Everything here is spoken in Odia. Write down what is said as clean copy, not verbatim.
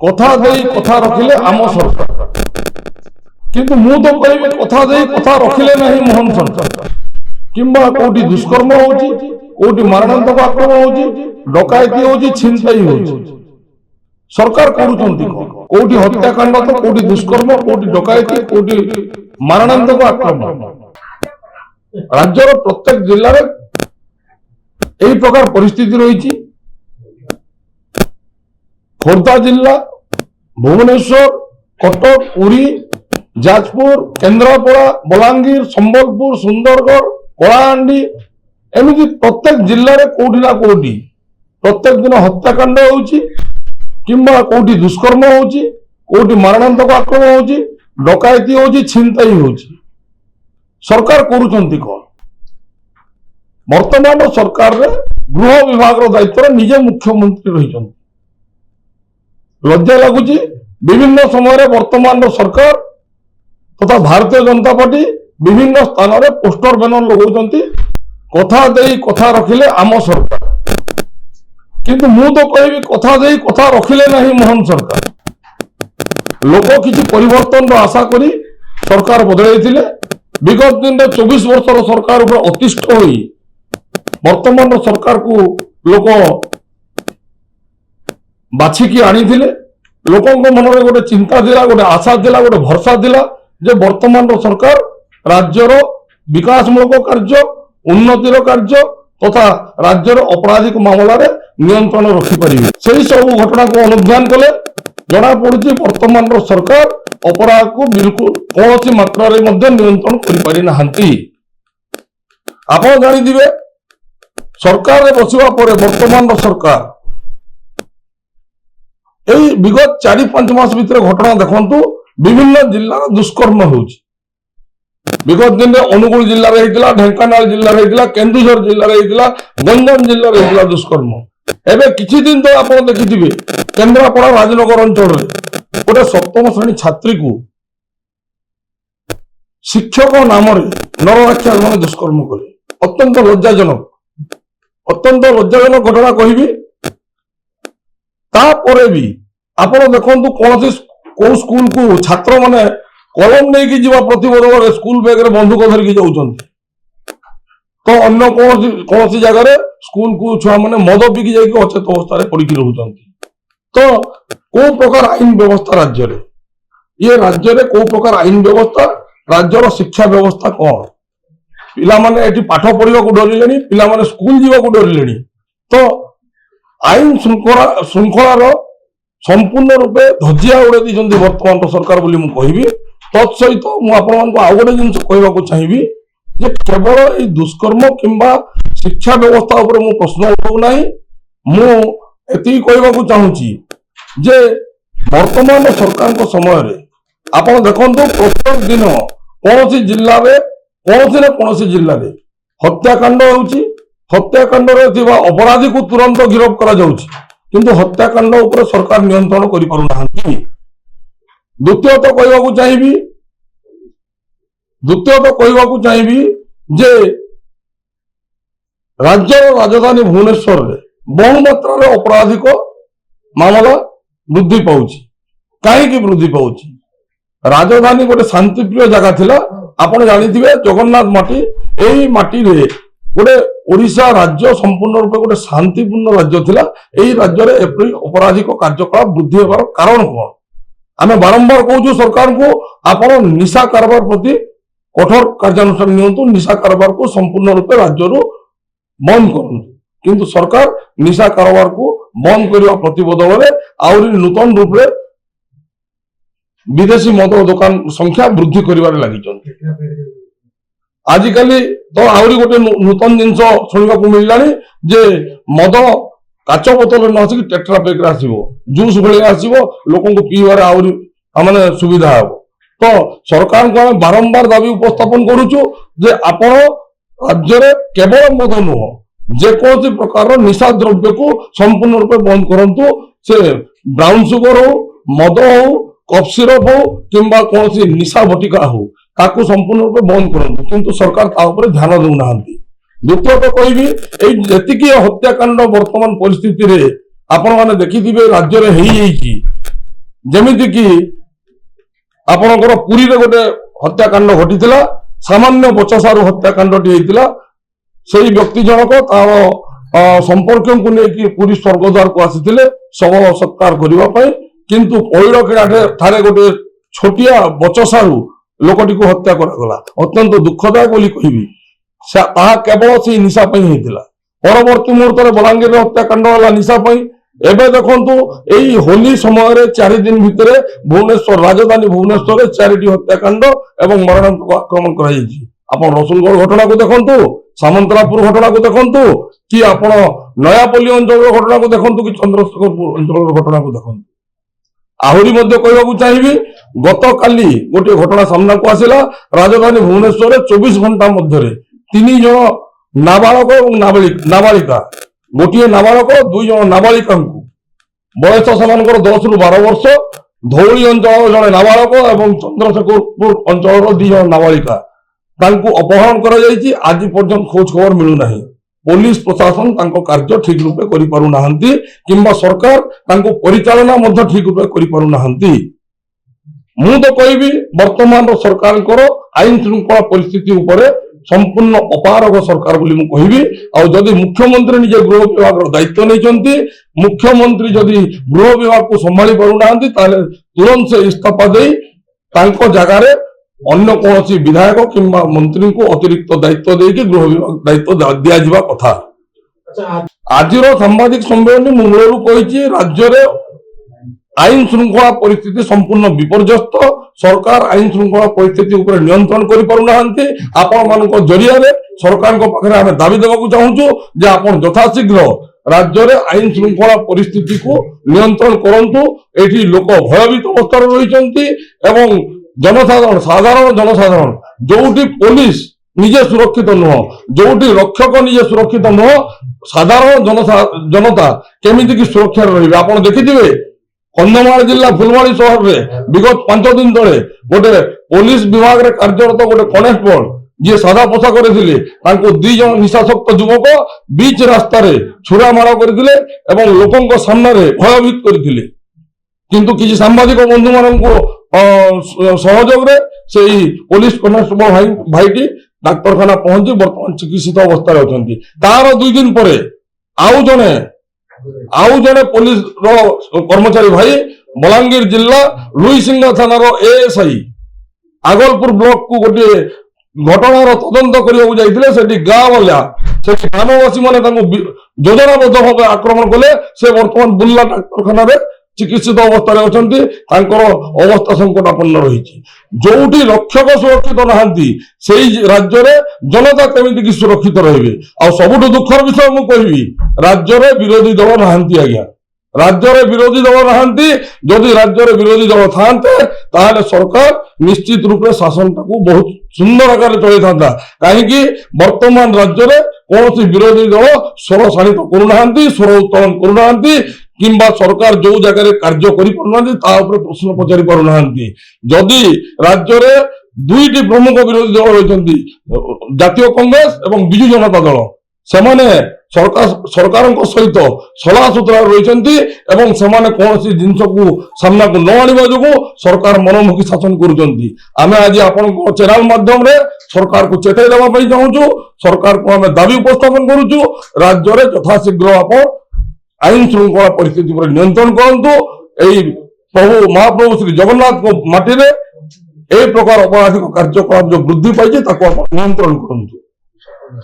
कथा देई कथा रखिले आम सरकार किंतु मु तो कहबी कथा देई कथा रखिले नहीं मोहन सरकार किंबा कोटी दुष्कर्म होची कोटी मारणांतक आक्रमण होची डकायती होची छिनताई होची सरकार करूचंती कोटी हत्याकांड तो कोटी दुष्कर्म कोटी डकायती कोटी मारणांतक आक्रमण राज्यर प्रत्येक जिल्ला रे एई प्रकार परिस्थिति रही खोर्धा जिला भुवनेश्वर कटक पुरी जाजपुर केन्द्रापड़ा बलांगीर संबलपुर सुंदरगढ़ कलाहांडी एमती प्रत्येक जिले में कोठी ना कोठी प्रत्येक दिन हत्याकांड होउची किंबा कोठी दुष्कर्म होउची कोठी मारणांतक आक्रमण होउची डकायती होउची छिनताई होउची सरकार करूचंती कोन वर्तमान सरकार रे गृह विभाग दायित्व निजे मुख्यमंत्री रही लज्जा लगुच विभिन्न समय वर्तमान सरकार तथा भारतीय जनता पार्टी विभिन्न स्थान में पोस्टर बैनर लगाउछंती कथा देई कथा रखिले आम सरकार किंतु मु तो कहबी कथा देई कथा रखिले नहीं मोहन सरकार लोक किसी परिवर्तन आशा करी सरकार बदलैथिले विगत दिन 24 वर्षर सरकार ऊपर अतिष्ठ होई वर्तमान सरकार को लोक बाछिकी आनी लोकों मन में गोटे चिंता थिला गोटे आशा थिला गोटे भरसा थिला जे वर्तमान सरकार राज्यर विकासमूलक कार्य उन्नतिर कार्य तथा राज्यर आपराधिक मामला रे नियंत्रण रखिपारे से सब घटना को अनुध्यान कले जना पड़ी वर्तमान सरकार अपराध को बिल्कुल कौन मात्रा रे नियंत्रण करि नाहंती आपण जानिथिबे सरकार रे बसिबा परे वर्तमान सरकार विगत 4-5 मास भितर घटना देखु विभिन्न जिला दुष्कर्म होउची विगत दिन में अनुगुल जिले में ढेंकानाल जिले में केन्दुझर जिले में गंजाम जिले में दुष्कर्म एवं किछि दिन तो आप देखिथिबे केन्द्रापड़ा राजनगर अंचल गोटे 7म श्रेणी छात्री को शिक्षक नाम नररक्षा मैंने दुष्कर्म कले अत्यंत लज्जाजनक घटना कहबी तापरे भी आपण देखंतु कौन को स्कूल को छात्र माने कलम नहीं कि जीवा प्रतिबदल स्कूल बैग रे बंदूक धरिकी जाउछंती तो अन्य कौन जगह रे स्कूल को छुआ माने मद पिकी जाइक अचेत अवस्था पड़ी रहउछंती तो को प्रकार आईन व्यवस्था राज्य रे ये राज्य रे को प्रकार आईन व्यवस्था राज्यर शिक्षा व्यवस्था कौन पिला माने एठी पाठ पढ़िबा को डरिलेनी पिला माने स्कूल जीवा को डरिलेनी तो आईन श्रृंखलार संपूर्ण रूपे धजिया उड़े दी वर्तमान सरकार बोली मु कहबी तत्सहित मु आपण आउ गोटे जिन कहवाक चाहिए जे केवल ये दुष्कर्म किंबा शिक्षा व्यवस्था उपर मु प्रश्न उठाऊ नाही मु एति कहवाक चाहूची जे वर्तमान सरकार समय रे आपण देखंतु प्रत्येक दिन कौन जिल्ला रे कौन जिल्ला रे हत्याकांड होउची हत्याकांड रे थिबा अपराधी को तुरंत गिरफ्त करा जाउची किंतु हत्याकांड उपर सरकार नियंत्रण करि पारु नाहंती द्वितीयत कहवाकू चाहिए जे राज्य राजधानी भुवनेश्वर रे बहु मात्रा अपराधिक मामला वृद्धि पाउची कहीं वृद्धि पाउची राजधानी गोटे शांतिप्रिय जगह थिला आपण जानिथिबे जगन्नाथ माटी एही माटी रे गोटे ओडिशा राज्य संपूर्ण रूप गोटे शांतिपूर्ण राज्य थिला एही राज्य रे एपरि अपराधिक कार्यकलाप वृद्धि होबार कारण कोन आमे बारंबार कहूँ सरकार को आपण निशा कारोबार प्रति कठोर कार्यानुष्ठान नियंतु निशा कारोबार को संपूर्ण रूप राज्य बंद करूँ किंतु सरकार निशा कारोबार को बंद करने प्रतिबदल में आहरी नूतन रूप से विदेशी मद दुकान संख्या वृद्धि कर लगी आजिकल तो आहरी गोटे नूतन जिन शुणा मिलला जे मद काच बोतल न आसिक टेट्रा पैक आसो जूस भाई आसो लोक पीबार आहरी माने सुविधा हम तो सरकार को आम बारंबार दाबी उपस्थापन करुचु जे आपण राज्य में केवल मद नुह जेकोसी प्रकार निशा द्रव्य को संपूर्ण रूप बंद करंतु से ब्राउन सुगर हो मद हो कफ सिरप हो किंबा कौन निशा बटिका हो ताकू संपूर्ण रूप बंद करंतु किंतु सरकार ता ऊपर ध्यान देउना द्वितीयत कहबी जी हत्याकांड वर्तमान परिस्थिति रे आपण माने देखिथिबे राज्य रे हेई ଯେମିତି କି ଆପଣଙ୍କର ପୁରୀରେ ଗୋଟେ ହତ୍ୟାକାଣ୍ଡ ଘଟିଥିଲା, ସାମାନ୍ୟ ବଚସାରୁ ହତ୍ୟାକାଣ୍ଡଟି ହେଇଥିଲା। ସେଇ ବ୍ୟକ୍ତି ଜଣକ ତାର ସମ୍ପର୍କୀୟଙ୍କୁ ନେଇକି ପୁରୀ ସ୍ୱର୍ଗଦ୍ୱାରକୁ ଆସିଥିଲେ ଶବ ସତ୍କାର କରିବା ପାଇଁ, କିନ୍ତୁ ପଇଡ଼କିଣା ଠାରେ ଗୋଟେ ଛୋଟିଆ ବଚସାରୁ ଲୋକଟିକୁ ହତ୍ୟା କରାଗଲା। ଅତ୍ୟନ୍ତ ଦୁଃଖଦାୟକ ବୋଲି କହିବି। ତାହା କେବଳ ସେଇ ନିଶା ପାଇଁ ହେଇଥିଲା। ପରବର୍ତ୍ତୀ ମୁହୂର୍ତ୍ତରେ ବଲାଙ୍ଗୀରରେ ହତ୍ୟାକାଣ୍ଡ ହେଲା ନିଶା ପାଇଁ। ଏବେ ଦେଖନ୍ତୁ ଏଇ ହୋଲି ସମୟରେ 4 ଦିନ ଭିତରେ ଭୁବନେଶ୍ୱର, ରାଜଧାନୀ ଭୁବନେଶ୍ୱରରେ 4ଟି ହତ୍ୟାକାଣ୍ଡ ଏବଂ ମରଣାନ୍ତକ ଆକ୍ରମଣ କରାଯାଇଛି। ଆପଣ ରସୁଲଗଡ଼ ଘଟଣାକୁ ଦେଖନ୍ତୁ, ସାମନ୍ତରାପୁର ଘଟଣାକୁ ଦେଖନ୍ତୁ, କି ଆପଣ ନୟାପଲ୍ଲୀ ଅଞ୍ଚଳର ଘଟଣାକୁ ଦେଖନ୍ତୁ, କି ଚନ୍ଦ୍ରଶେଖରପୁର ଅଞ୍ଚଳର ଘଟଣାକୁ ଦେଖନ୍ତୁ। ଆହୁରି ମଧ୍ୟ କହିବାକୁ ଚାହିଁବି, ଗତକାଲି ଗୋଟିଏ ଘଟଣା ସାମ୍ନାକୁ ଆସିଲା। ରାଜଧାନୀ ଭୁବନେଶ୍ୱରରେ 24 ଘଣ୍ଟା ମଧ୍ୟରେ 3 ଜଣ ନାବାଳକ ଏବଂ ନାବାଳିକା, ଗୋଟିଏ ନାବାଳକ 2 ଜଣ ନାବାଳିକାଙ୍କୁ, ବୟସ ସେମାନଙ୍କର 10 ରୁ 12 ବର୍ଷ, ଧଉଳି ଅଞ୍ଚଳର ଜଣେ ନାବାଳକ ଏବଂ ଚନ୍ଦ୍ରଶେଖରପୁର ଅଞ୍ଚଳର 2 ଜଣ ନାବାଳିକା, ତାଙ୍କୁ ଅପହରଣ କରାଯାଇଛି। ଆଜି ପର୍ଯ୍ୟନ୍ତ ଖୋଜ ଖବର ମିଳୁନାହିଁ। ପୋଲିସ ପ୍ରଶାସନ ତାଙ୍କ କାର୍ଯ୍ୟ ଠିକ ରୂପେ କରିପାରୁନାହାନ୍ତି କିମ୍ବା ସରକାର ତାଙ୍କୁ ପରିଚାଳନା ମଧ୍ୟ ଠିକ ରୂପେ କରିପାରୁନାହାନ୍ତି। ମୁଁ ତ କହିବି ବର୍ତ୍ତମାନର ସରକାରଙ୍କର ଆଇନ ଶୃଙ୍ଖଳା ପରିସ୍ଥିତି ଉପରେ ସମ୍ପୂର୍ଣ୍ଣ ଅପାରଗ ସରକାର ବୋଲି ମୁଁ କହିବି। ଆଉ ଯଦି ମୁଖ୍ୟମନ୍ତ୍ରୀ ନିଜେ ଗୃହ ବିଭାଗର ଦାୟିତ୍ୱ ନେଇଛନ୍ତି, ମୁଖ୍ୟମନ୍ତ୍ରୀ ଯଦି ଗୃହ ବିଭାଗକୁ ସମ୍ଭାଳି ପାରୁନାହାନ୍ତି, ତାହେଲେ ତୁରନ୍ତ ସେ ଇସ୍ତଫା ଦେଇ ତାଙ୍କ ଜାଗାରେ ଅନ୍ୟ କୌଣସି ବିଧାୟକ କିମ୍ବା ମନ୍ତ୍ରୀଙ୍କୁ ଅତିରିକ୍ତ ଦାୟିତ୍ୱ ଦେଇକି ଗୃହ ବିଭାଗ ଦାୟିତ୍ୱ ଦିଆଯିବା କଥା। ଆଜିର ସାମ୍ବାଦିକ ସମ୍ମିଳନୀ ମୁଁ ମୂଳରୁ କହିଛି, ରାଜ୍ୟରେ ଆଇନ ଶୃଙ୍ଖଳା ପରିସ୍ଥିତି ସମ୍ପୂର୍ଣ୍ଣ ବିପର୍ଯ୍ୟସ୍ତ। ସରକାର ଆଇନ ଶୃଙ୍ଖଳା ପରିସ୍ଥିତି ଉପରେ ନିୟନ୍ତ୍ରଣ କରିପାରୁନାହାନ୍ତି। ଆପଣମାନଙ୍କ ଜରିଆରେ ସରକାରଙ୍କ ପାଖରେ ଆମେ ଦାବି ଦେବାକୁ ଚାହୁଁଛୁ ଯେ ଆପଣ ଯଥାଶୀଘ୍ର ରାଜ୍ୟରେ ଆଇନ ଶୃଙ୍ଖଳା ପରିସ୍ଥିତିକୁ ନିୟନ୍ତ୍ରଣ କରନ୍ତୁ। ଏଠି ଲୋକ ଭୟଭୀତ ଅବସ୍ଥାରେ ରହିଛନ୍ତି ଏବଂ ସାଧାରଣ ଜନସାଧାରଣ, ଯୋଉଠି ପୋଲିସ ନିଜେ ସୁରକ୍ଷିତ ନୁହଁ, ଯୋଉଠି ରକ୍ଷକ ନିଜେ ସୁରକ୍ଷିତ ନୁହଁ, ସାଧାରଣ ଜନତା କେମିତି କି ସୁରକ୍ଷାରେ ରହିବେ। ଆପଣ ଦେଖିଥିବେ କନ୍ଧମାଳ ଜିଲ୍ଲା ଫୁଲବାଣୀ ସହରରେ ବିଗତ 5 ଦିନ ତଳେ ଗୋଟେ ପୋଲିସ ବିଭାଗରେ କାର୍ଯ୍ୟରତ ଗୋଟେ କନେଷ୍ଟବଳ ଯିଏ ସାଧା ପୋଷାକରେ ଥିଲେ, ତାଙ୍କୁ 2 ଜଣ ନିଶାସକ୍ତ ଯୁବକ ବିଚ୍ ରାସ୍ତାରେ ଛୁରା ମାଡ଼ କରିଥିଲେ ଏବଂ ଲୋକଙ୍କ ସାମ୍ନାରେ ଭୟଭୀତ କରିଥିଲେ। କିନ୍ତୁ କିଛି ସାମ୍ବାଦିକ ବନ୍ଧୁମାନଙ୍କୁ ସହଯୋଗରେ ସେଇ ପୋଲିସ କନେଷ୍ଟବଳ ଭାଇଟି ଡାକ୍ତରଖାନା ପହଞ୍ଚି ବର୍ତ୍ତମାନ ଚିକିତ୍ସିତ ଅବସ୍ଥାରେ ଅଛନ୍ତି। ତାର 2 ଦିନ ପରେ ଆଉ ଜଣେ ପୋଲିସର କର୍ମଚାରୀ ଭାଇ ବଲାଙ୍ଗୀର ଜିଲ୍ଲା ଲୁଇସିଙ୍ଗା ଥାନାର ଏଏସ୍ଆଇ ଆଗଲପୁର ବ୍ଲକକୁ ଗୋଟିଏ ଘଟଣାର ତଦନ୍ତ କରିବାକୁ ଯାଇଥିଲେ। ସେଠି ଗାଁ ବାଲା, ସେଠି ଗ୍ରାମବାସୀ ମାନେ ତାଙ୍କୁ ଯୋଜନାବଦ୍ଧ ଭାବେ ଆକ୍ରମଣ କଲେ। ସେ ବର୍ତ୍ତମାନ ବୁର୍ଲା ଡାକ୍ତରଖାନାରେ ଚିକିତ୍ସିତ ଅବସ୍ଥାରେ ଅଛନ୍ତି। ତାଙ୍କର ଅବସ୍ଥା ସଂକଟାପନ୍ନ ରହିଛି। ଯୋଉଠି ରକ୍ଷକ ସୁରକ୍ଷିତ ନାହାନ୍ତି, ସେଇ ରାଜ୍ୟରେ ଜନତା କେମିତି କି ସୁରକ୍ଷିତ ରହିବେ। ଆଉ ସବୁଠୁ ଦୁଃଖର ବିଷୟ ମୁଁ କହିବି, ରାଜ୍ୟରେ ବିରୋଧୀ ଦଳ ନାହାନ୍ତି। ଆଜ୍ଞା, ରାଜ୍ୟରେ ବିରୋଧୀ ଦଳ ନାହାନ୍ତି। ଯଦି ରାଜ୍ୟରେ ବିରୋଧୀ ଦଳ ଥାନ୍ତେ ତାହେଲେ ସରକାର ନିଶ୍ଚିତ ରୂପେ ଶାସନଟାକୁ ବହୁତ ସୁନ୍ଦର ଆକାରରେ ଚଳେଇଥାନ୍ତା। କାହିଁକି ବର୍ତ୍ତମାନ ରାଜ୍ୟରେ କୌଣସି ବିରୋଧୀ ଦଳ ସ୍ୱର ଶାଣିତ କରୁନାହାନ୍ତି, ସ୍ୱର ଉତ୍ତୋଳନ କରୁନାହାନ୍ତି କିମ୍ବା ସରକାର ଯୋଉ ଜାଗାରେ କାର୍ଯ୍ୟ କରିପାରୁନାହାନ୍ତି ତା ଉପରେ ପ୍ରଶ୍ନ ପଚାରି ପାରୁନାହାନ୍ତି। ଯଦି ରାଜ୍ୟରେ 2ଟି ପ୍ରମୁଖ ବିରୋଧୀ ଦଳ ରହିଛନ୍ତି, ଜାତୀୟ କଂଗ୍ରେସ ଏବଂ ବିଜୁ ଜନତା ଦଳ, ସେମାନେ ସରକାରଙ୍କ ସହିତ ସଲାସୁତୁରା ରହିଛନ୍ତି ଏବଂ ସେମାନେ କୌଣସି ଜିନିଷକୁ ସାମ୍ନାକୁ ନ ଆଣିବା ଯୋଗୁଁ ସରକାର ମନମୁଖୀ ଶାସନ କରୁଛନ୍ତି। ଆମେ ଆଜି ଆପଣଙ୍କ ଚ୍ୟାନେଲ ମାଧ୍ୟମରେ ସରକାରକୁ ଚେତାଇ ଦେବା ପାଇଁ ଚାହୁଁଛୁ। ସରକାରକୁ ଆମେ ଦାବି ଉପସ୍ଥାପନ କରୁଛୁ, ରାଜ୍ୟରେ ଯଥାଶୀଘ୍ର ଆପଣ ଆଇନ ଶୃଙ୍ଖଳା ପରିସ୍ଥିତି ଉପରେ ନିୟନ୍ତ୍ରଣ କରନ୍ତୁ। ଏହି ପ୍ରଭୁ ମହାପ୍ରଭୁ ଶ୍ରୀ ଜଗନ୍ନାଥଙ୍କ ମାଟିରେ ଏହି ପ୍ରକାର ଅପରାଧିକ କାର୍ଯ୍ୟକଳାପ ଯୋଉ ବୃଦ୍ଧି ପାଇଛି ତାକୁ ଆପଣ ନିୟନ୍ତ୍ରଣ କରନ୍ତୁ।